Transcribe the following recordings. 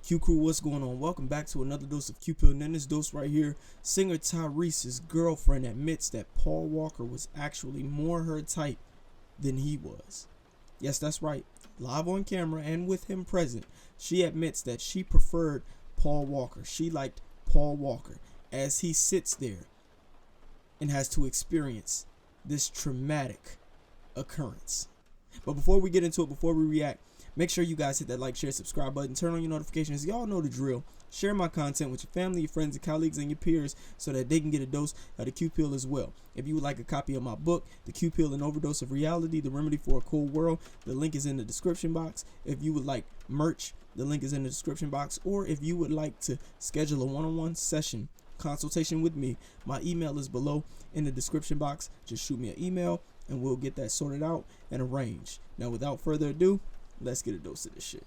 Q Crew, what's going on? Welcome back to another dose of Q Pill. And in this dose right here, singer Tyrese's girlfriend admits that Paul Walker was actually more her type than he was. Yes, that's right. Live on camera and with him present, she admits that she preferred Paul Walker. She liked Paul Walker as he sits there and has to experience this traumatic occurrence. But before we get into it, before we react, make sure you guys hit that like, share, subscribe button, turn on your notifications. Y'all know the drill. Share my content with your family, your friends, your colleagues, and your peers so that they can get a dose of the Q Pill as well. If you would like a copy of my book, The Q Pill, An Overdose of Reality, The Remedy for a Cold World, the link is in the description box. If you would like merch, the link is in the description box. Or if you would like to schedule a one-on-one session consultation with me, my email is below in the description box. Just shoot me an email and we'll get that sorted out and arranged. Now, without further ado, let's get a dose of this shit.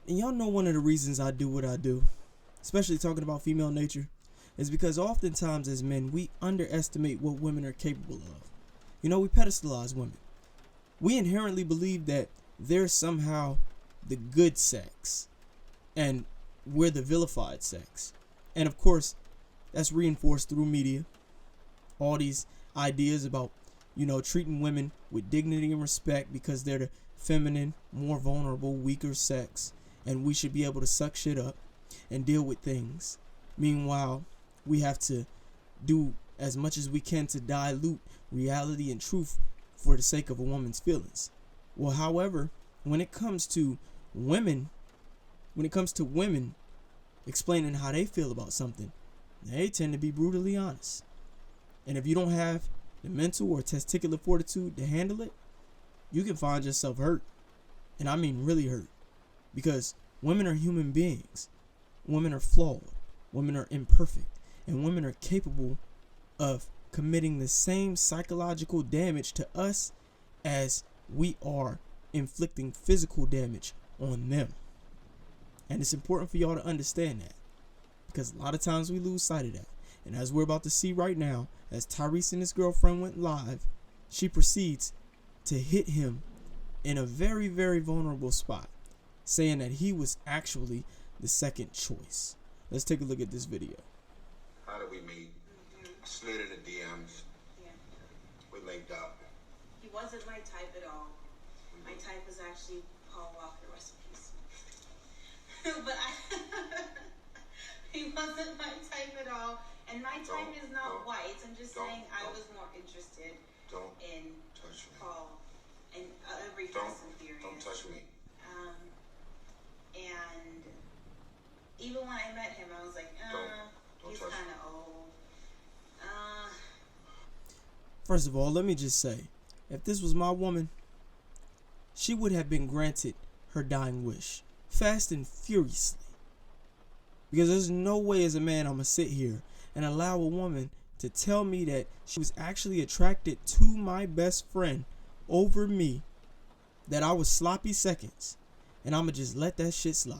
And y'all know one of the reasons I do what I do, especially talking about female nature, is because oftentimes as men, we underestimate what women are capable of. You know, we pedestalize women. We inherently believe that they're somehow the good sex and we're the vilified sex. And of course, that's reinforced through media. All these ideas about, you know, treating women with dignity and respect because they're the feminine, more vulnerable, weaker sex. And we should be able to suck shit up and deal with things. Meanwhile, we have to do as much as we can to dilute reality and truth for the sake of a woman's feelings. Well, however, when it comes to women explaining how they feel about something, they tend to be brutally honest. And if you don't have the mental or testicular fortitude to handle it, you can find yourself hurt. And I mean really hurt. Because women are human beings. Women are flawed. Women are imperfect. And women are capable of committing the same psychological damage to us as we are inflicting physical damage on them. And it's important for y'all to understand that. Because a lot of times we lose sight of that. And as we're about to see right now, as Tyrese and his girlfriend went live, she proceeds to hit him in a very, very vulnerable spot, saying that he was actually the second choice. Let's take a look at this video. How did we meet? Slid in the DMs. Yeah. We linked up. He wasn't my type at all. My type was actually Paul Walker, rest in peace. But he wasn't my type at all. And my type is not white. I'm just saying I was more interested in touch me. Paul and every Fast and Furious. Don't touch me. And even when I met him, I was like, he's kind of old. First of all, let me just say, if this was my woman, she would have been granted her dying wish, fast and furiously. Because there's no way as a man I'm going to sit here and allow a woman to tell me that she was actually attracted to my best friend over me, that I was sloppy seconds. And I'm going to just let that shit slide.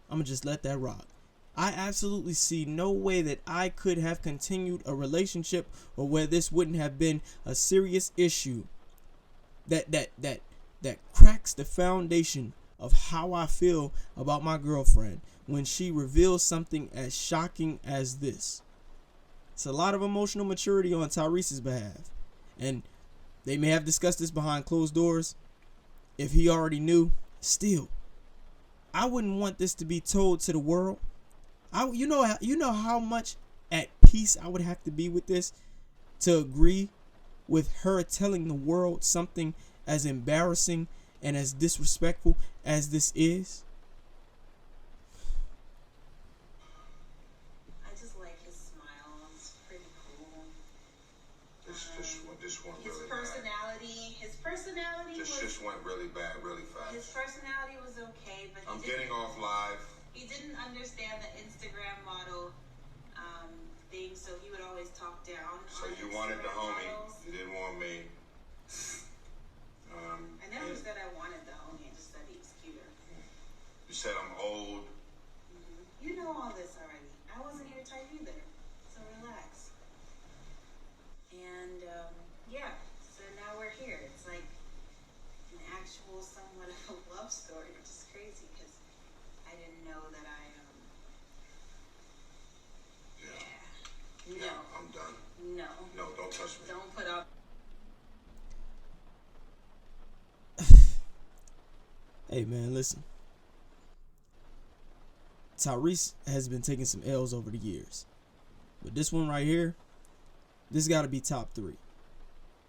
I'm going to just let that rock. I absolutely see no way that I could have continued a relationship or where this wouldn't have been a serious issue that cracks the foundation of how I feel about my girlfriend when she reveals something as shocking as this. It's a lot of emotional maturity on Tyrese's behalf. And they may have discussed this behind closed doors. If he already knew, still, I wouldn't want this to be told to the world. You know how much at peace I would have to be with this to agree with her telling the world something as embarrassing and as disrespectful as this is. I just like his smile. It's pretty cool. This one His really personality. bad. His personality This was. just went really bad, really fast. His personality was okay, but I'm getting off live. didn't understand the Instagram model thing, so he would always talk down. So on you wanted the Instagram homie, models. you didn't want me. I never said I wanted the homie. I just said he was cuter. You said I'm old. You know all this already. I wasn't your type either, so relax. And yeah, so now we're here. It's like an actual, somewhat of a love story, which is crazy because I didn't know that Yeah. No. I'm done. No. No, don't touch me. Don't put up. Hey man, listen. Tyrese has been taking some L's over the years. But this one right here, this got to be top 3.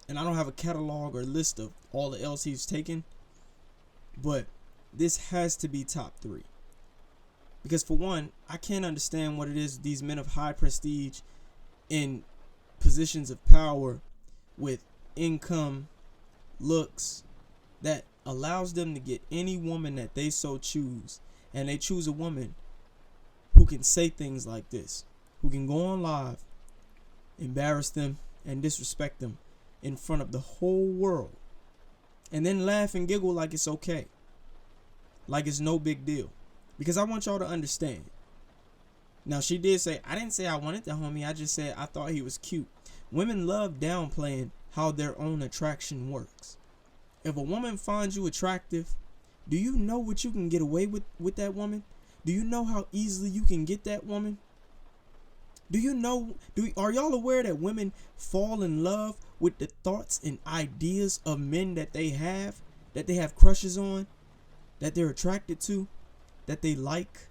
And I don't have a catalog or list of all the L's he's taken, but this has to be top 3. Because for one, I can't understand what it is these men of high prestige in positions of power with income, looks, that allows them to get any woman that they so choose. And they choose a woman who can say things like this, who can go on live, embarrass them and disrespect them in front of the whole world, and then laugh and giggle like it's okay, like it's no big deal. Because I want y'all to understand. Now, she did say, I didn't say I wanted the homie, I just said I thought he was cute. Women love downplaying how their own attraction works. If a woman finds you attractive, do you know what you can get away with that woman? Do you know how easily you can get that woman? Are y'all aware that women fall in love with the thoughts and ideas of men that they have crushes on, that they're attracted to, that they like?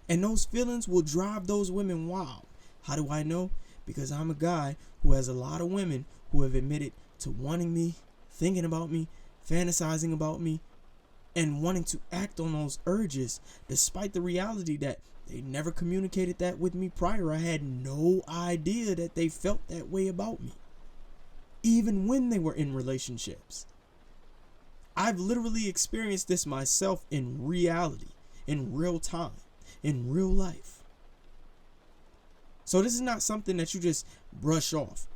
And those feelings will drive those women wild. How do I know? Because I'm a guy who has a lot of women who have admitted to wanting me, thinking about me, fantasizing about me, and wanting to act on those urges, despite the reality that they never communicated that with me prior. I had no idea that they felt that way about me, even when they were in relationships. I've literally experienced this myself in reality, in real time, in real life. So this is not something that you just brush off.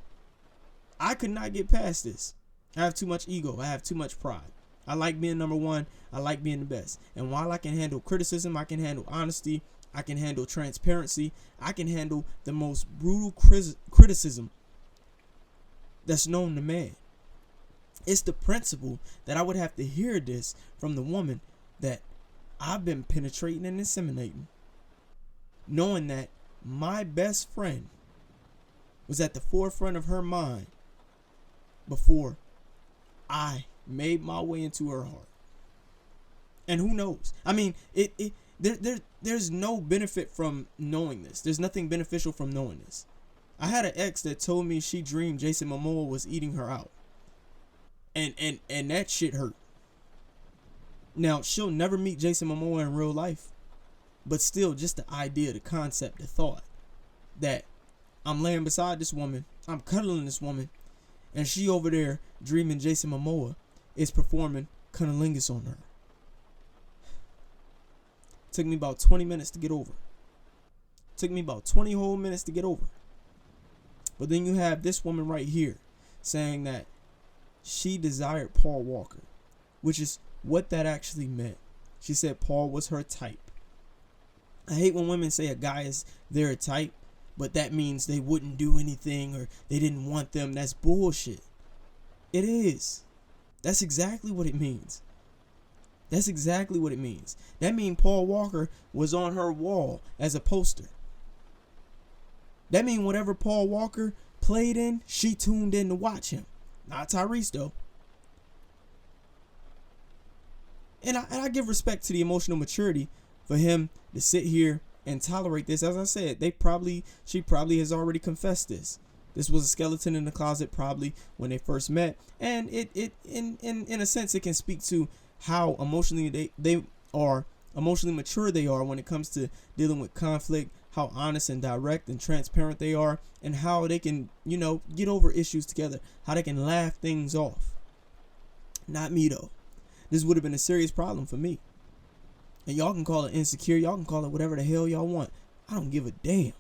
I could not get past this. I have too much ego. I have too much pride. I like being number one. I like being the best. And while I can handle criticism, I can handle honesty, I can handle transparency, I can handle the most brutal criticism that's known to man. It's the principle that I would have to hear this from the woman that I've been penetrating and inseminating, knowing that my best friend was at the forefront of her mind before I made my way into her heart. And who knows? I mean, there's no benefit from knowing this. There's nothing beneficial from knowing this. I had an ex that told me she dreamed Jason Momoa was eating her out. And that shit hurt. Now, she'll never meet Jason Momoa in real life, but still, just the idea, the concept, the thought that I'm laying beside this woman, I'm cuddling this woman, and she over there dreaming Jason Momoa is performing cunnilingus on her. Took me about 20 minutes to get over. Took me about 20 whole minutes to get over. But then you have this woman right here saying that she desired Paul Walker, which is what that actually meant. She said Paul was her type. I hate when women say a guy is their type, but that means they wouldn't do anything or they didn't want them. That's bullshit. It is. That's exactly what it means. That's exactly what it means. That means Paul Walker was on her wall as a poster. That means whatever Paul Walker played in, she tuned in to watch him. Not Tyrese, though. And I give respect to the emotional maturity for him to sit here and tolerate this. As I said, she probably has already confessed this. This was a skeleton in the closet probably when they first met. And it in a sense, it can speak to how emotionally they are, emotionally mature they are when it comes to dealing with conflict, how honest and direct and transparent they are, and how they can, get over issues together, how they can laugh things off. Not me, though. This would have been a serious problem for me. And y'all can call it insecure. Y'all can call it whatever the hell y'all want. I don't give a damn.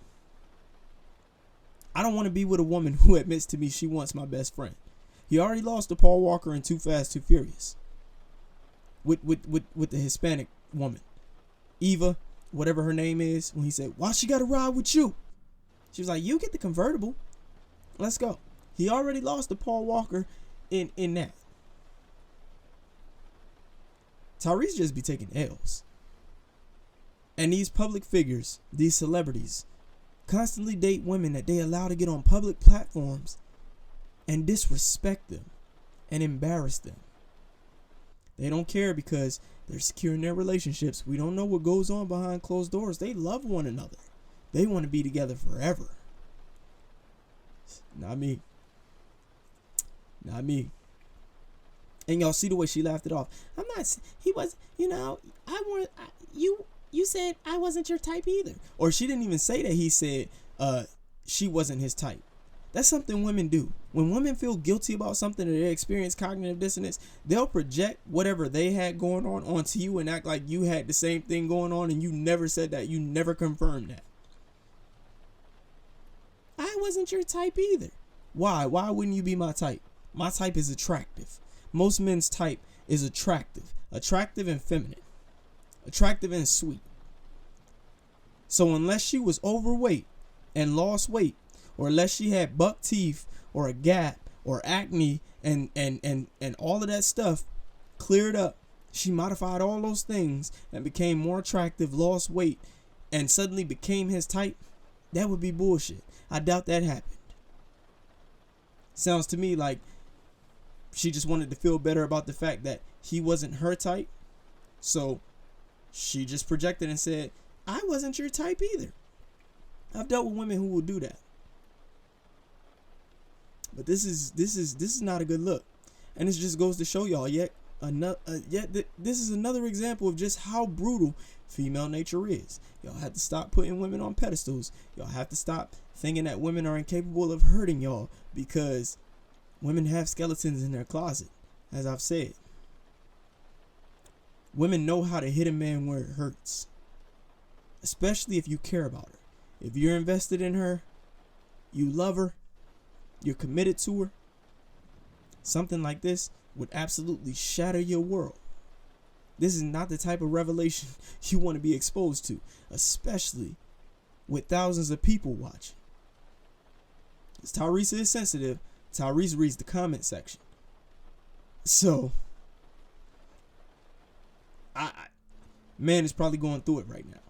I don't want to be with a woman who admits to me she wants my best friend. He already lost to Paul Walker in Too Fast, Too Furious. With the Hispanic woman. Eva, whatever her name is, when he said, why she gotta ride with you? She was like, you get the convertible. Let's go. He already lost to Paul Walker in that. Tyrese just be taking L's. And these public figures, these celebrities, constantly date women that they allow to get on public platforms and disrespect them and embarrass them. They don't care because they're secure in their relationships. We don't know what goes on behind closed doors. They love one another. They want to be together forever. Not me. Not me. And y'all see the way she laughed it off. I'm not. He was. You said I wasn't your type either. Or she didn't even say that. He said she wasn't his type. That's something women do. When women feel guilty about something or they experience cognitive dissonance, they'll project whatever they had going on onto you and act like you had the same thing going on and you never said that. You never confirmed that. I wasn't your type either. Why? Why wouldn't you be my type? My type is attractive. Most men's type is attractive. Attractive and feminine. Attractive and sweet. So unless she was overweight and lost weight, or unless she had buck teeth or a gap or acne and all of that stuff cleared up, she modified all those things and became more attractive, lost weight, and suddenly became his type, that would be bullshit. I doubt that happened. Sounds to me like she just wanted to feel better about the fact that he wasn't her type. So she just projected and said, I wasn't your type either. I've dealt with women who will do that. But this is not a good look. And this just goes to show y'all this is another example of just how brutal female nature is. Y'all have to stop putting women on pedestals. Y'all have to stop thinking that women are incapable of hurting y'all, because women have skeletons in their closet, as I've said. Women know how to hit a man where it hurts, especially if you care about her. If you're invested in her, you love her, you're committed to her, something like this would absolutely shatter your world. This is not the type of revelation you want to be exposed to, especially with thousands of people watching. As Tyrese is sensitive, Tyrese reads the comment section. So, man is probably going through it right now.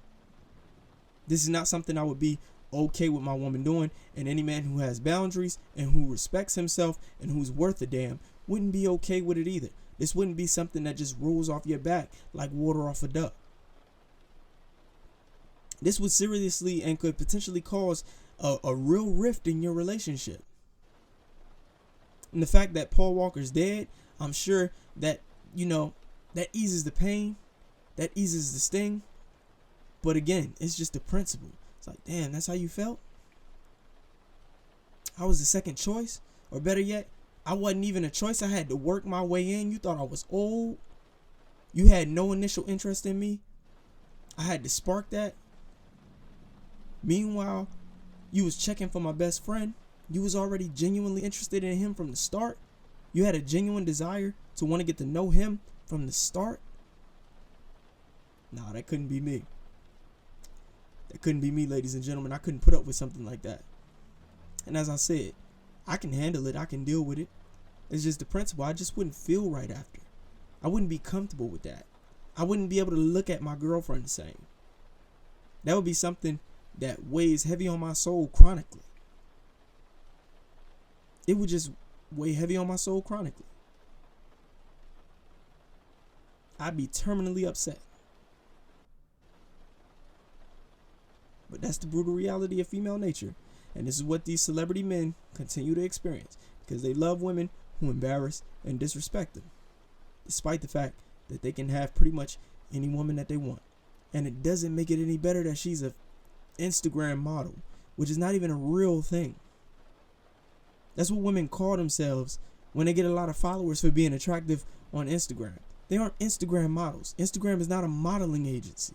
This is not something I would be okay with my woman doing, and any man who has boundaries and who respects himself and who's worth a damn wouldn't be okay with it either. This wouldn't be something that just rolls off your back like water off a duck. This would seriously and could potentially cause a real rift in your relationship. And the fact that Paul Walker's dead, I'm sure that, that eases the pain, that eases the sting. But again, it's just the principle. It's like, damn, that's how you felt? I was the second choice? Or better yet, I wasn't even a choice. I had to work my way in. You thought I was old. You had no initial interest in me. I had to spark that. Meanwhile, you was checking for my best friend. You was already genuinely interested in him from the start. You had a genuine desire to want to get to know him from the start. Nah, that couldn't be me. That couldn't be me, ladies and gentlemen. I couldn't put up with something like that. And as I said, I can handle it. I can deal with it. It's just the principle. I just wouldn't feel right after. I wouldn't be comfortable with that. I wouldn't be able to look at my girlfriend the same. That would be something that weighs heavy on my soul chronically. It would just weigh heavy on my soul chronically. I'd be terminally upset. But that's the brutal reality of female nature. And this is what these celebrity men continue to experience, because they love women who embarrass and disrespect them, despite the fact that they can have pretty much any woman that they want. And it doesn't make it any better that she's a Instagram model, which is not even a real thing. That's what women call themselves when they get a lot of followers for being attractive on Instagram. They aren't Instagram models. Instagram is not a modeling agency.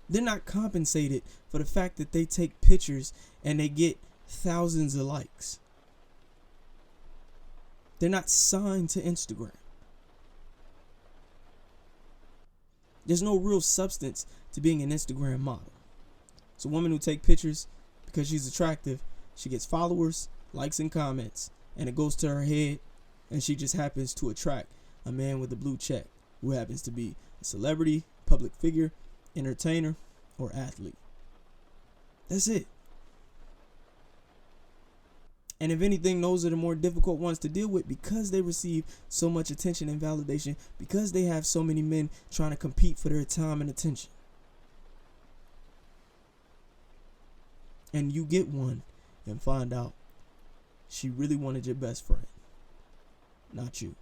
They're not compensated for the fact that they take pictures and they get thousands of likes. They're not signed to Instagram. There's no real substance to being an Instagram model. It's a woman who takes pictures because she's attractive. She gets followers, likes, and comments, and it goes to her head, and she just happens to attract a man with a blue check who happens to be a celebrity, public figure, entertainer, or athlete. That's it. And if anything, those are the more difficult ones to deal with because they receive so much attention and validation, because they have so many men trying to compete for their time and attention. And you get one and find out she really wanted your best friend, not you.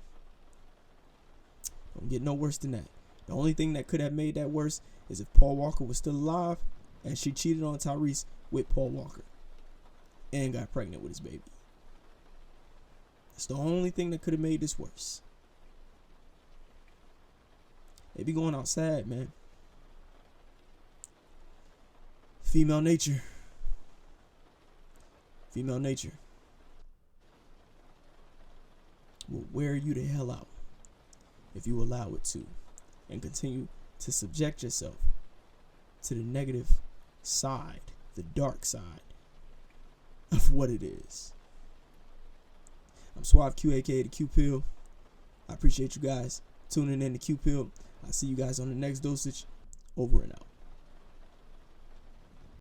Don't get no worse than that. The only thing that could have made that worse is if Paul Walker was still alive and she cheated on Tyrese with Paul Walker and got pregnant with his baby. It's the only thing that could have made this worse. They be going outside, man. Female nature. Female nature will wear you the hell out if you allow it to, and continue to subject yourself to the negative side, the dark side of what it is. I'm Suave Q, aka the Q Pill. I appreciate you guys tuning in to Q Pill. I'll see you guys on the next dosage. Over and out.